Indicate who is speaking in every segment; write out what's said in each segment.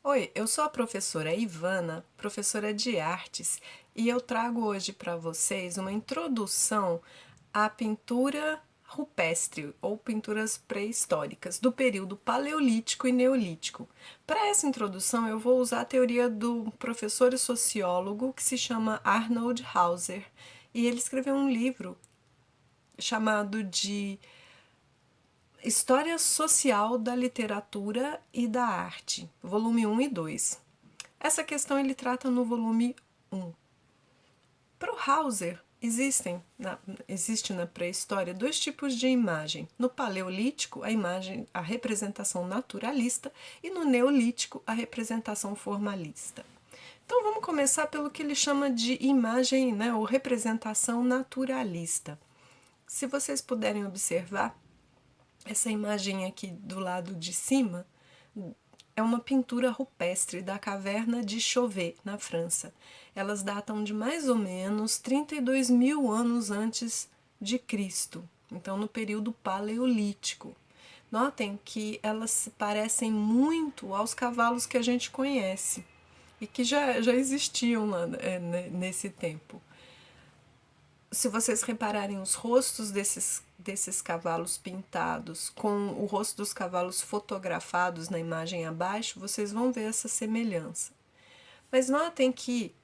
Speaker 1: Oi, eu sou a professora Ivana, professora de artes, e eu trago hoje para vocês uma introdução à pintura rupestre ou pinturas pré-históricas do período paleolítico e neolítico. Para essa introdução, eu vou usar a teoria do professor e sociólogo que se chama Arnold Hauser, e ele escreveu um livro chamado de História Social da Literatura e da Arte, volume 1 e 2. Essa questão ele trata no volume 1. Para o Hauser, existe na pré-história dois tipos de imagem. No paleolítico, a imagem, a representação naturalista, e no neolítico, a representação formalista. Então vamos começar pelo que ele chama de imagem, né, ou representação naturalista. Se vocês puderem observar, essa imagem aqui do lado de cima é uma pintura rupestre da caverna de Chauvet, na França. Elas datam de mais ou menos 32 mil anos antes de Cristo, então no período paleolítico. Notem que elas se parecem muito aos cavalos que a gente conhece e que já existiam lá nesse tempo. Se vocês repararem os rostos desses cavalos pintados com o rosto dos cavalos fotografados na imagem abaixo, vocês vão ver essa semelhança. Mas notem que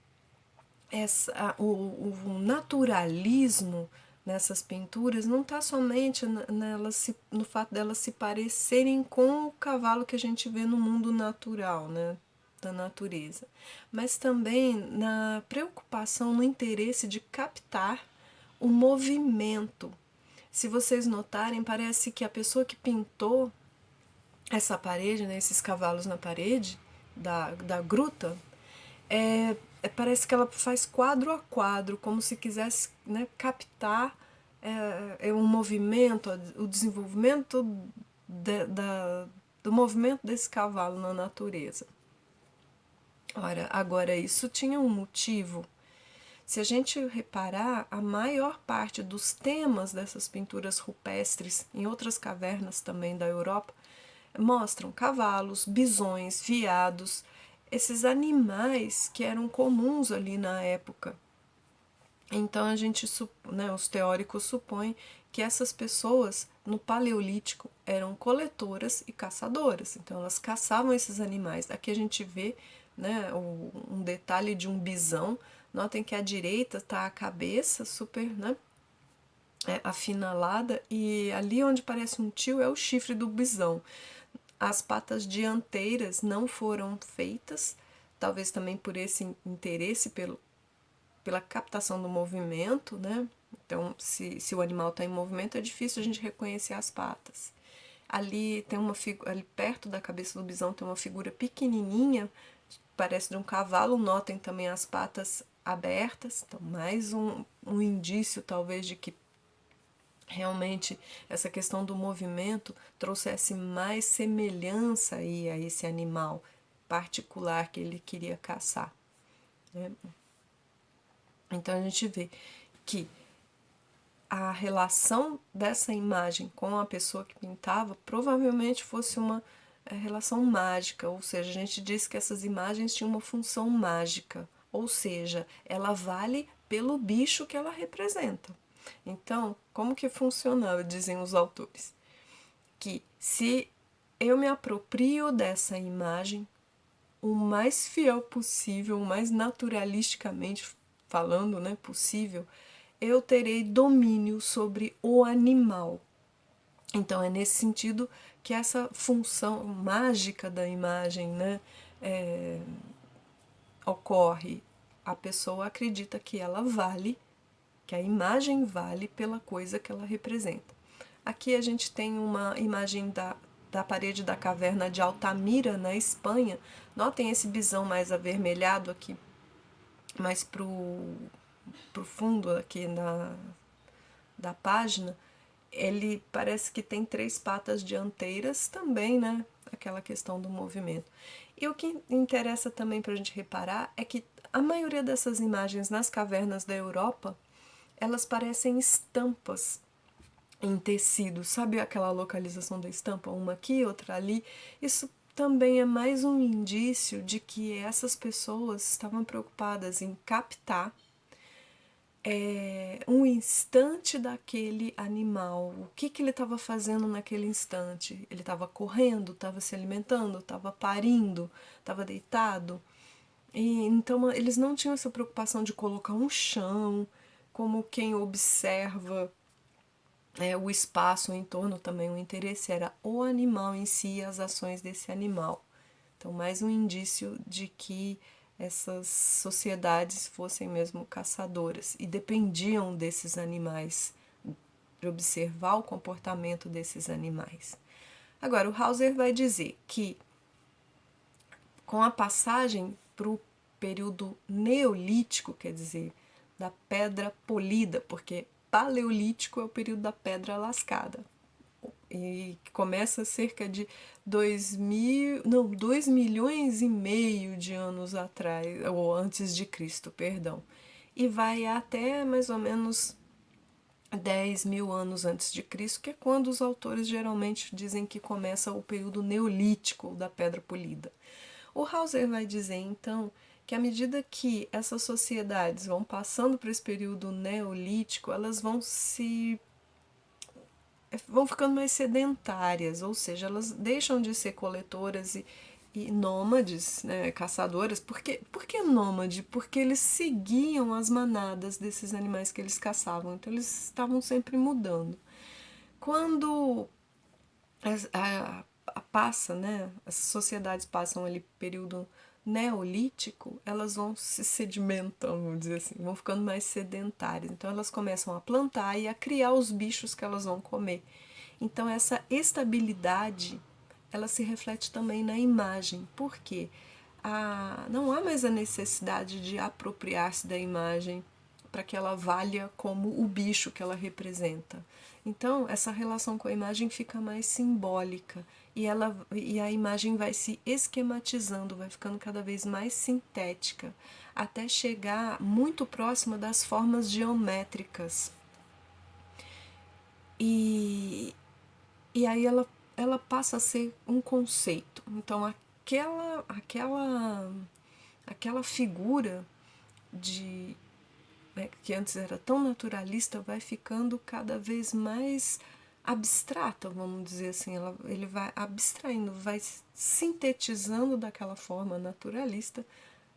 Speaker 1: o naturalismo nessas pinturas não está somente no fato delas se parecerem com o cavalo que a gente vê no mundo natural, né, da natureza, mas também na preocupação, no interesse de captar o movimento. Se vocês notarem, parece que a pessoa que pintou essa parede, né, esses cavalos na parede da gruta, parece que ela faz quadro a quadro, como se quisesse, né, captar o movimento, o desenvolvimento do movimento desse cavalo na natureza. Ora, agora isso tinha um motivo. Se a gente reparar, a maior parte dos temas dessas pinturas rupestres em outras cavernas também da Europa mostram cavalos, bisões, veados, esses animais que eram comuns ali na época. Então os teóricos supõem que essas pessoas no Paleolítico eram coletoras e caçadoras. Então elas caçavam esses animais. Aqui a gente vê, né, um detalhe de um bisão. Notem que à direita está a cabeça super, né, afinalada, e ali onde parece um tio é o chifre do bisão. As patas dianteiras não foram feitas, talvez também por esse interesse pela captação do movimento, né? Então, se o animal está em movimento, é difícil a gente reconhecer as patas. Ali tem ali perto da cabeça do bisão tem uma figura pequenininha, parece de um cavalo. Notem também as patas abertas, então mais um indício talvez de que realmente essa questão do movimento trouxesse mais semelhança aí a esse animal particular que ele queria caçar, né? Então a gente vê que a relação dessa imagem com a pessoa que pintava provavelmente fosse uma relação mágica, ou seja, a gente diz que essas imagens tinham uma função mágica, ou seja, ela vale pelo bicho que ela representa. Então, como que funcionava, dizem os autores? Que se eu me aproprio dessa imagem o mais fiel possível, o mais naturalisticamente falando, né, possível, eu terei domínio sobre o animal. Então é nesse sentido que essa função mágica da imagem, né, ocorre. A pessoa acredita que ela vale, que a imagem vale pela coisa que ela representa. Aqui a gente tem uma imagem da parede da caverna de Altamira, na Espanha. Notem esse bisão mais avermelhado aqui, mais pro fundo aqui da página. Ele parece que tem 3 patas dianteiras também, né? Aquela questão do movimento. E o que interessa também para a gente reparar é que a maioria dessas imagens nas cavernas da Europa, elas parecem estampas em tecido. Sabe aquela localização da estampa? Uma aqui, outra ali. Isso também é mais um indício de que essas pessoas estavam preocupadas em captar um instante daquele animal. O que ele estava fazendo naquele instante? Ele estava correndo, estava se alimentando, estava parindo, estava deitado. E então eles não tinham essa preocupação de colocar um chão, como quem observa o espaço em torno também. O interesse era o animal em si e as ações desse animal. Então, mais um indício de que essas sociedades fossem mesmo caçadoras e dependiam desses animais, de observar o comportamento desses animais. Agora, o Hauser vai dizer que com a passagem para o período neolítico, quer dizer, da pedra polida, porque paleolítico é o período da pedra lascada, e que começa cerca de 2 milhões e meio de anos atrás, ou antes de Cristo, perdão, e vai até mais ou menos 10 mil anos antes de Cristo, que é quando os autores geralmente dizem que começa o período neolítico da pedra polida. O Hauser vai dizer, então, que à medida que essas sociedades vão passando por esse período neolítico, elas vão ficando mais sedentárias, ou seja, elas deixam de ser coletoras e nômades, né, caçadoras. Por que nômade? Porque eles seguiam as manadas desses animais que eles caçavam, então eles estavam sempre mudando. Quando passa, né, as sociedades passam ali período neolítico, elas vão se sedimentando, vamos dizer assim, vão ficando mais sedentárias. Então elas começam a plantar e a criar os bichos que elas vão comer. Então essa estabilidade, ela se reflete também na imagem. Por quê? Não há mais a necessidade de apropriar-se da imagem para que ela valha como o bicho que ela representa. Então, essa relação com a imagem fica mais simbólica e a imagem vai se esquematizando, vai ficando cada vez mais sintética, até chegar muito próxima das formas geométricas. E aí ela passa a ser um conceito. Então, aquela figura de que antes era tão naturalista, vai ficando cada vez mais abstrata, vamos dizer assim. Ele vai abstraindo, vai sintetizando daquela forma naturalista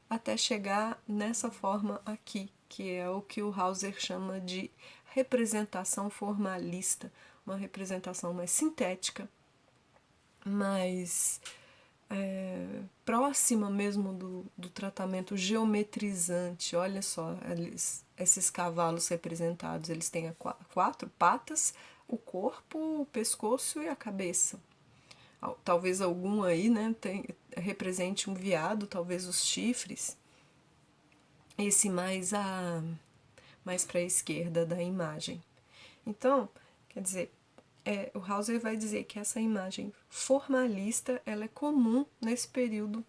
Speaker 1: até chegar nessa forma aqui, que é o que o Hauser chama de representação formalista, uma representação mais sintética, mais próxima mesmo do tratamento geometrizante. Olha só, esses cavalos representados, eles têm 4 patas, o corpo, o pescoço e a cabeça. Talvez algum aí, né, represente um veado, talvez os chifres. Esse mais para a esquerda da imagem. Então, quer dizer, o Hauser vai dizer que essa imagem formalista ela é comum nesse período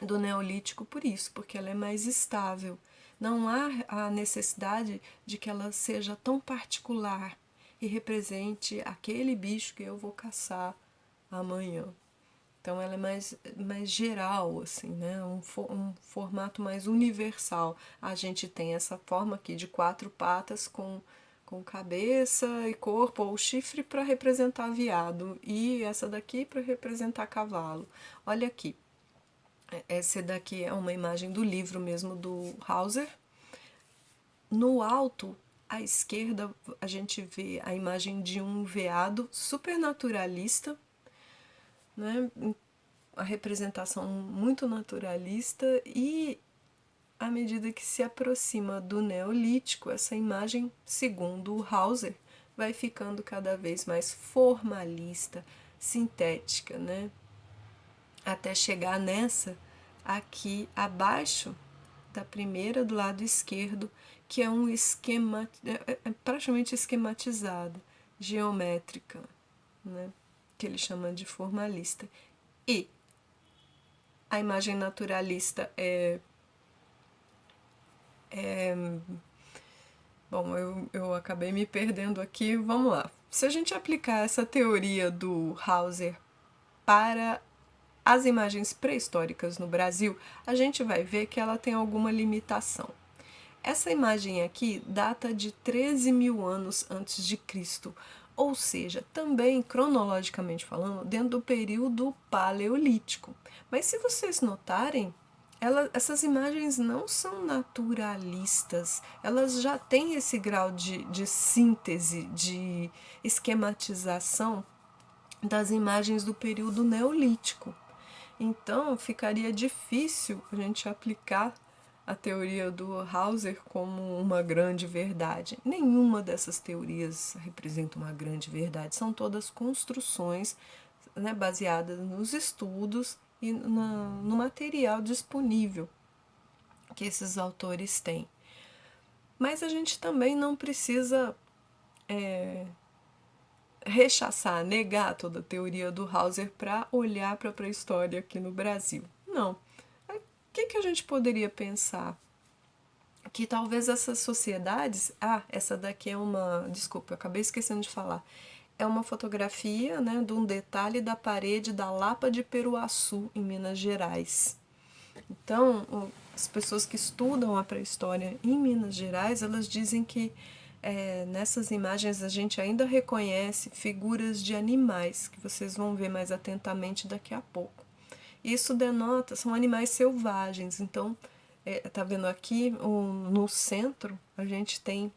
Speaker 1: do Neolítico por isso, porque ela é mais estável. Não há a necessidade de que ela seja tão particular e represente aquele bicho que eu vou caçar amanhã. Então ela é mais geral, assim, né? Um formato mais universal. A gente tem essa forma aqui de 4 patas com cabeça e corpo ou chifre para representar veado e essa daqui para representar cavalo. Olha aqui, essa daqui é uma imagem do livro mesmo do Hauser. No alto, à esquerda, a gente vê a imagem de um veado supernaturalista, né? A representação muito naturalista, e à medida que se aproxima do Neolítico, essa imagem, segundo o Hauser, vai ficando cada vez mais formalista, sintética, né? Até chegar nessa aqui abaixo da primeira, do lado esquerdo, que é um esquema, praticamente esquematizado, geométrica, né? Que ele chama de formalista. E a imagem naturalista bom, eu acabei me perdendo aqui. Vamos lá. Se a gente aplicar essa teoria do Hauser para as imagens pré-históricas no Brasil, a gente vai ver que ela tem alguma limitação. Essa imagem aqui data de 13 mil anos antes de Cristo, ou seja, também cronologicamente falando, dentro do período paleolítico. Mas se vocês notarem, essas imagens não são naturalistas, elas já têm esse grau de síntese, de esquematização das imagens do período neolítico. Então, ficaria difícil a gente aplicar a teoria do Hauser como uma grande verdade. Nenhuma dessas teorias representa uma grande verdade, são todas construções, né, baseadas nos estudos e no material disponível que esses autores têm. Mas a gente também não precisa rechaçar, negar toda a teoria do Hauser para olhar para a pré-história aqui no Brasil. Não. O que a gente poderia pensar? Que talvez essas sociedades... essa daqui é uma... Desculpa, eu acabei esquecendo de falar. É uma fotografia, né, de um detalhe da parede da Lapa de Peruaçu, em Minas Gerais. Então, as pessoas que estudam a pré-história em Minas Gerais, elas dizem que nessas imagens a gente ainda reconhece figuras de animais, que vocês vão ver mais atentamente daqui a pouco. Isso denota, são animais selvagens. Então, tá vendo aqui, no centro, a gente tem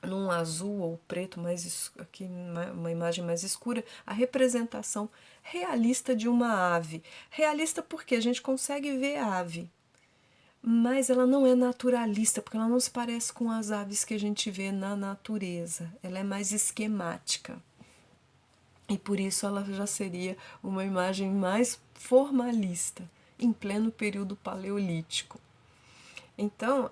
Speaker 1: num azul ou preto, aqui uma imagem mais escura, a representação realista de uma ave. Realista porque a gente consegue ver a ave, mas ela não é naturalista, porque ela não se parece com as aves que a gente vê na natureza. Ela é mais esquemática. E por isso ela já seria uma imagem mais formalista, em pleno período paleolítico. Então,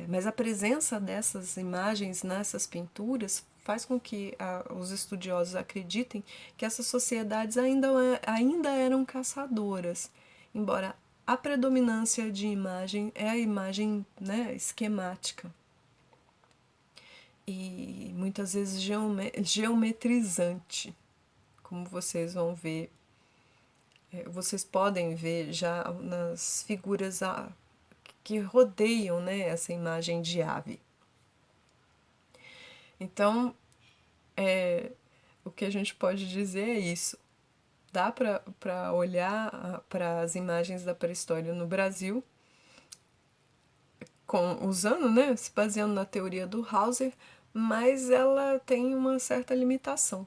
Speaker 1: mas a presença dessas imagens nessas pinturas faz com que os estudiosos acreditem que essas sociedades ainda eram caçadoras, embora a predominância de imagem é a imagem, né, esquemática e muitas vezes geometrizante, como vocês vão ver. Vocês podem ver já nas figuras que rodeiam, né, essa imagem de ave. Então, o que a gente pode dizer é isso. Dá para olhar para as imagens da pré-história no Brasil, usando, né, se baseando na teoria do Hauser, mas ela tem uma certa limitação,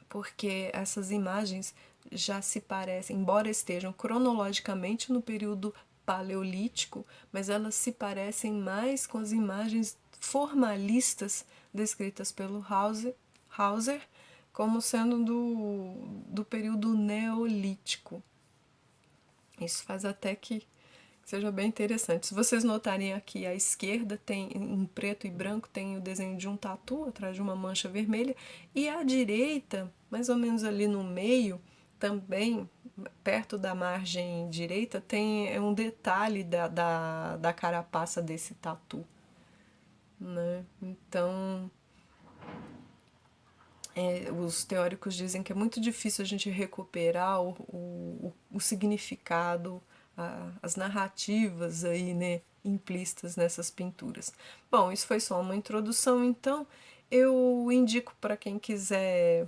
Speaker 1: porque essas imagens já se parecem, embora estejam cronologicamente no período paleolítico, mas elas se parecem mais com as imagens formalistas descritas pelo Hauser como sendo do período neolítico. Isso faz até que seja bem interessante. Se vocês notarem aqui à esquerda, tem em preto e branco, tem o desenho de um tatu atrás de uma mancha vermelha, e à direita, mais ou menos ali no meio, também perto da margem direita, tem um detalhe da carapaça desse tatu, né? Então, os teóricos dizem que é muito difícil a gente recuperar o significado, as narrativas aí, né, implícitas nessas pinturas. Bom, isso foi só uma introdução, então eu indico para quem quiser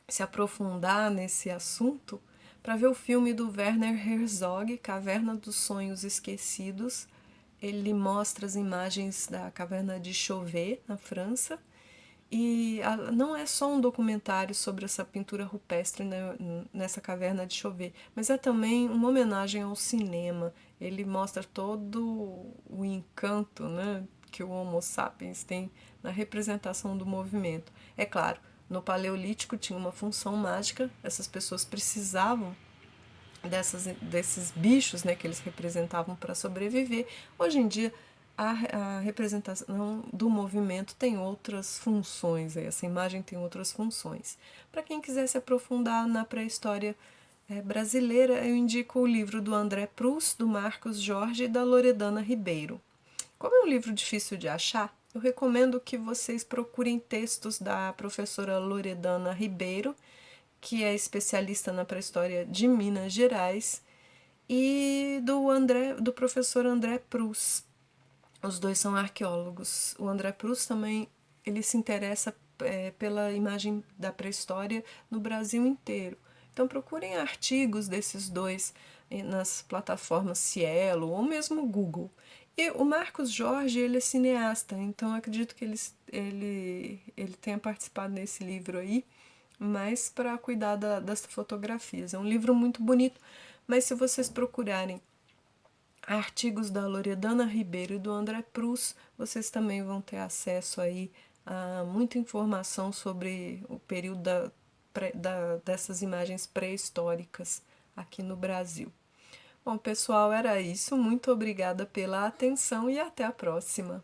Speaker 1: se aprofundar nesse assunto para ver o filme do Werner Herzog, Caverna dos Sonhos Esquecidos. Ele mostra as imagens da caverna de Chauvet, na França, e não é só um documentário sobre essa pintura rupestre, né, nessa caverna de Chauvet, mas é também uma homenagem ao cinema. Ele mostra todo o encanto, né, que o Homo sapiens tem na representação do movimento. É claro, no Paleolítico tinha uma função mágica, essas pessoas precisavam desses bichos, né, que eles representavam para sobreviver. Hoje em dia, a representação do movimento tem outras funções, essa imagem tem outras funções. Para quem quiser se aprofundar na pré-história brasileira, eu indico o livro do André Proust, do Marcos Jorge e da Loredana Ribeiro. Como é um livro difícil de achar, eu recomendo que vocês procurem textos da professora Loredana Ribeiro, que é especialista na pré-história de Minas Gerais, e do professor André Prus. Os dois são arqueólogos. O André Prus também ele se interessa pela imagem da pré-história no Brasil inteiro. Então procurem artigos desses dois nas plataformas Cielo ou mesmo Google. E o Marcos Jorge, ele é cineasta, então acredito que ele tenha participado nesse livro aí, mas para cuidar das fotografias. É um livro muito bonito, mas se vocês procurarem artigos da Loredana Ribeiro e do André Prus, vocês também vão ter acesso aí a muita informação sobre o período dessas imagens pré-históricas aqui no Brasil. Bom, pessoal, era isso. Muito obrigada pela atenção e até a próxima.